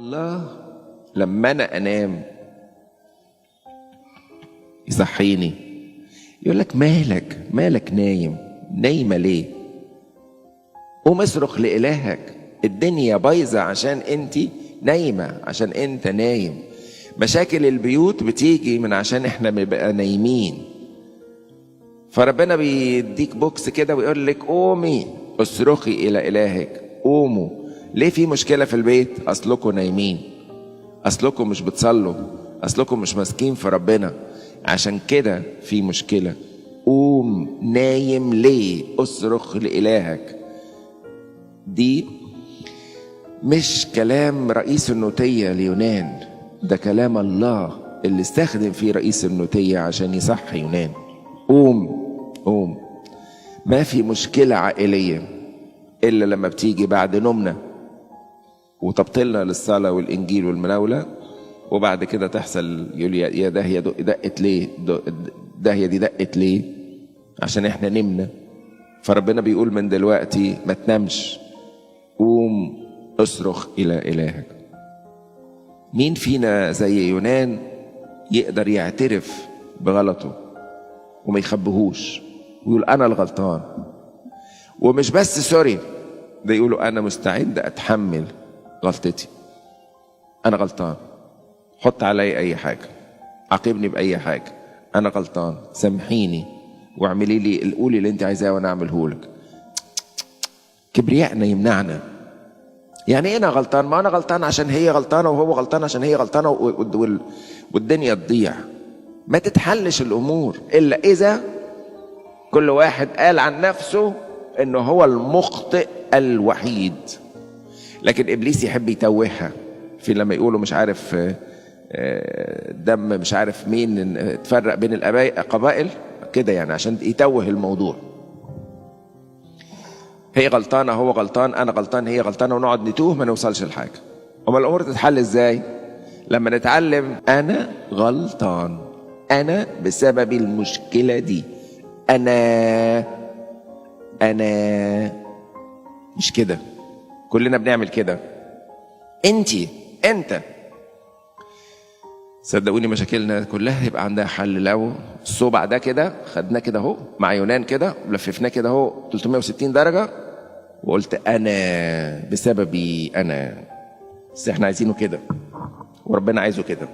الله لما أنا أنام يصحيني، يقول لك مالك نايمة ليه؟ قوم اصرخ لإلهك، الدنيا بايظة عشان انت نايمة، عشان انت نايم. مشاكل البيوت بتيجي من عشان احنا بنبقى نايمين. فربنا بيديك بوكس كده ويقول لك قومي اصرخي إلى إلهك، قوموا. ليه في مشكلة في البيت؟ أصلكم نايمين، أصلكم مش بتصلوا، أصلكم مش ماسكين في ربنا، عشان كده في مشكلة. قوم، نايم ليه؟ اصرخ لإلهك. دي مش كلام رئيس النوتية ليونان، ده كلام الله اللي استخدم فيه رئيس النوتية عشان يصحي يونان. قوم. ما في مشكلة عائلية إلا لما بتيجي بعد نومنا وتبطلنا للصلاة والإنجيل والمناولة، وبعد كده تحصل يقول يا داهية دقت ليه؟ داهية دي دقت ليه؟ عشان احنا نمنا. فربنا بيقول من دلوقتي ما تنامش، قوم اصرخ إلى إلهك. مين فينا زي يونان يقدر يعترف بغلطه وما يخبهوش ويقول أنا الغلطان؟ ومش بس سوري، ده يقولوا أنا مستعد أتحمل غلطتي، أنا غلطان، حط علي أي حاجة، عاقبني بأي حاجة، أنا غلطان، سامحيني واعملي لي قولي اللي أنت عايزاه وأنا أعمله لك. كبريائنا يمنعنا. يعني إيه أنا غلطان؟ ما أنا غلطان عشان هي غلطانة وهو غلطان عشان هي غلطانة والدنيا تضيع. ما تتحلش الأمور إلا إذا كل واحد قال عن نفسه إنه هو المخطئ الوحيد. لكن إبليس يحب يتوهها في لما يقولوا مش عارف دم مش عارف مين تفرق بين القبائل كده، يعني عشان يتوه الموضوع. هي غلطانة هو غلطان، أنا غلطان هي غلطانة، ونقعد نتوه ما نوصلش لحاجة. أما الأمور تتحل إزاي؟ لما نتعلم أنا غلطان، أنا بسبب المشكلة دي، أنا مش كده. كلنا بنعمل كده. أنت صدقوني مشاكلنا كلها يبقى عندها حل لو الصوبع ده كده خدناه كده اهو مع يونان كده ولففناه كده اهو 360 درجة وقلت أنا بسببي أنا. بس احنا عايزينه كده وربنا عايزه كده.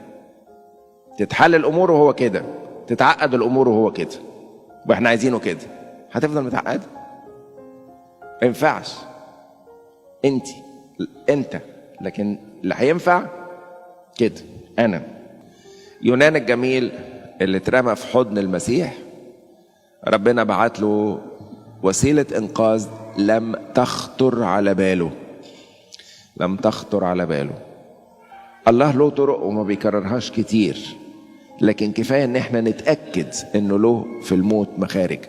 تتحل الأمور وهو كده، تتعقد الأمور وهو كده، واحنا عايزينه كده. هتفضل متعقد؟ ما ينفعش. انت لكن اللي هينفع كده أنا. يونان الجميل اللي اترمى في حضن المسيح، ربنا بعت له وسيلة إنقاذ لم تخطر على باله. الله له طرق وما بيكررهاش كتير، لكن كفاية ان احنا نتأكد انه له في الموت مخارج.